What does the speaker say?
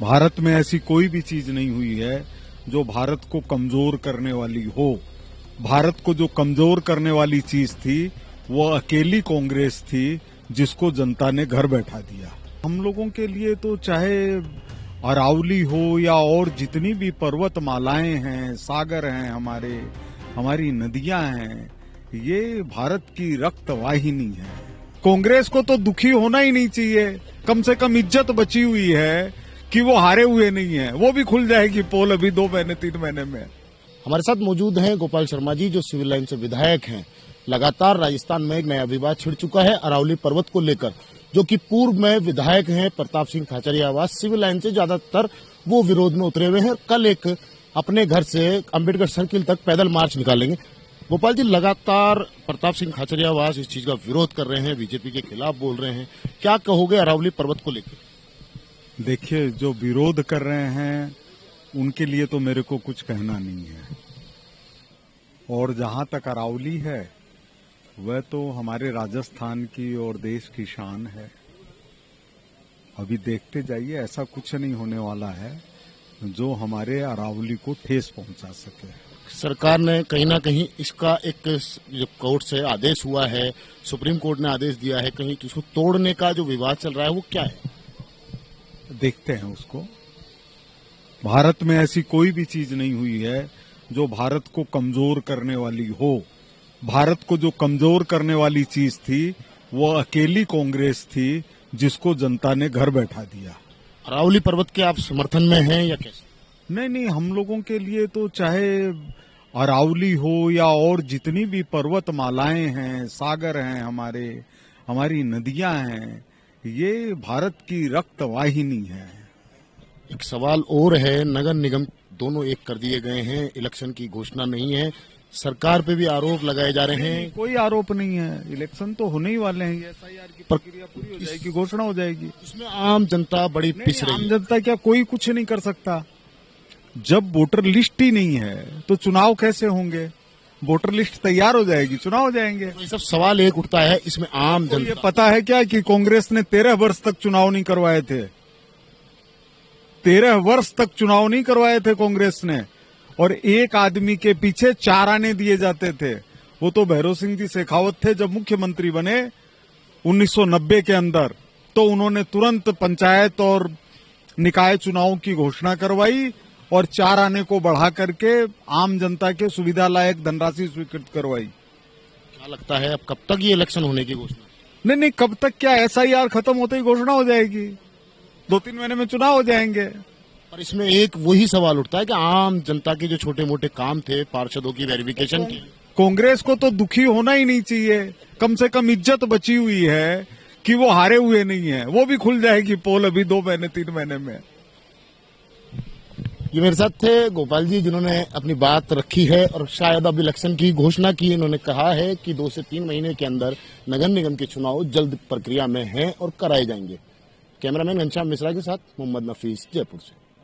भारत में ऐसी कोई भी चीज नहीं हुई है जो भारत को कमजोर करने वाली हो। भारत को जो कमजोर करने वाली चीज थी वो अकेली कांग्रेस थी, जिसको जनता ने घर बैठा दिया। हम लोगों के लिए तो चाहे अरावली हो या और जितनी भी पर्वतमालाएं हैं, सागर हैं, हमारी नदियां हैं, ये भारत की रक्तवाहिनी है। कांग्रेस को तो दुखी होना ही नहीं चाहिए। कम से कम इज्जत बची हुई है कि वो हारे हुए नहीं है। वो भी खुल जाएगी पोल अभी 2 महीने 3 महीने में। हमारे साथ मौजूद हैं गोपाल शर्मा जी, जो सिविल लाइन से विधायक हैं। लगातार राजस्थान में एक नया विवाद छिड़ चुका है अरावली पर्वत को लेकर, जो कि पूर्व में विधायक हैं प्रताप सिंह खाचरियावास। सिविल लाइन से ज्यादातर वो विरोध में उतरे हुए हैं। कल एक अपने घर से अंबेडकर सर्किल तक पैदल मार्च निकालेंगे। गोपाल जी, लगातार प्रताप सिंह खाचरियावास इस चीज का विरोध कर रहे हैं, बीजेपी के खिलाफ बोल रहे हैं। क्या कहोगे अरावली पर्वत को लेकर? देखिए, जो विरोध कर रहे हैं उनके लिए तो मेरे को कुछ कहना नहीं है। और जहां तक अरावली है, वह तो हमारे राजस्थान की और देश की शान है। अभी देखते जाइए, ऐसा कुछ नहीं होने वाला है जो हमारे अरावली को ठेस पहुंचा सके। सरकार ने कहीं ना कहीं इसका एक जो कोर्ट से आदेश हुआ है, सुप्रीम कोर्ट ने आदेश दिया है, कहीं इसको तोड़ने का जो विवाद चल रहा है वो क्या है? देखते हैं उसको। भारत में ऐसी कोई भी चीज नहीं हुई है जो भारत को कमजोर करने वाली हो। भारत को जो कमजोर करने वाली चीज थी वो अकेली कांग्रेस थी, जिसको जनता ने घर बैठा दिया। अरावली पर्वत के आप समर्थन में हैं या कैसे? नहीं, हम लोगों के लिए तो चाहे अरावली हो या और जितनी भी पर्वतमालाएं हैं, सागर हैं, हमारी नदियां हैं, ये भारत की रक्तवाहिनी है। एक सवाल और है, नगर निगम दोनों एक कर दिए गए हैं, इलेक्शन की घोषणा नहीं है, सरकार पे भी आरोप लगाए जा रहे हैं। कोई आरोप नहीं है, इलेक्शन तो होने ही वाले हैं। एसआईआर की प्रक्रिया पूरी हो जाएगी, घोषणा हो जाएगी। इसमें आम जनता बड़ी पिस रही है। आम जनता क्या, कोई कुछ नहीं कर सकता। जब वोटर लिस्ट ही नहीं है तो चुनाव कैसे होंगे? वोटर लिस्ट तैयार हो जाएगी, चुनाव हो जाएंगे। तो ये सब सवाल एक उठता है, इसमें आम जनता, ये पता है क्या कि कांग्रेस ने 13 वर्ष तक चुनाव नहीं करवाए थे। 13 वर्ष तक चुनाव नहीं करवाए थे कांग्रेस ने, और एक आदमी के पीछे 4 आने दिए जाते थे। वो तो भैरव सिंह जी शेखावत थे जब मुख्यमंत्री बने 1990 के अंदर, तो उन्होंने तुरंत पंचायत और निकाय चुनाव की घोषणा करवाई और 4 आने को बढ़ा करके आम जनता के सुविधा लायक धनराशि स्वीकृत करवाई। क्या लगता है अब कब तक ये इलेक्शन होने की घोषणा? नहीं, कब तक क्या, एसआईआर खत्म होते ही घोषणा हो जाएगी। 2-3 महीने में चुनाव हो जाएंगे। पर इसमें एक वही सवाल उठता है कि आम जनता के जो छोटे मोटे काम थे, पार्षदों की वेरिफिकेशन की, कांग्रेस को तो दुखी होना ही नहीं चाहिए। कम से कम इज्जत बची हुई है कि वो हारे हुए नहीं है। वो भी खुल जाएगी पोल अभी 2 महीने 3 महीने में। ये मेरे साथ थे गोपाल जी, जिन्होंने अपनी बात रखी है और शायद अब इलेक्शन की घोषणा की। इन्होंने कहा है कि 2 से 3 महीने के अंदर नगर निगम के चुनाव जल्द प्रक्रिया में हैं और कराए जाएंगे। कैमरामैन घनश्याम मिश्रा के साथ मोहम्मद नफीस, जयपुर से।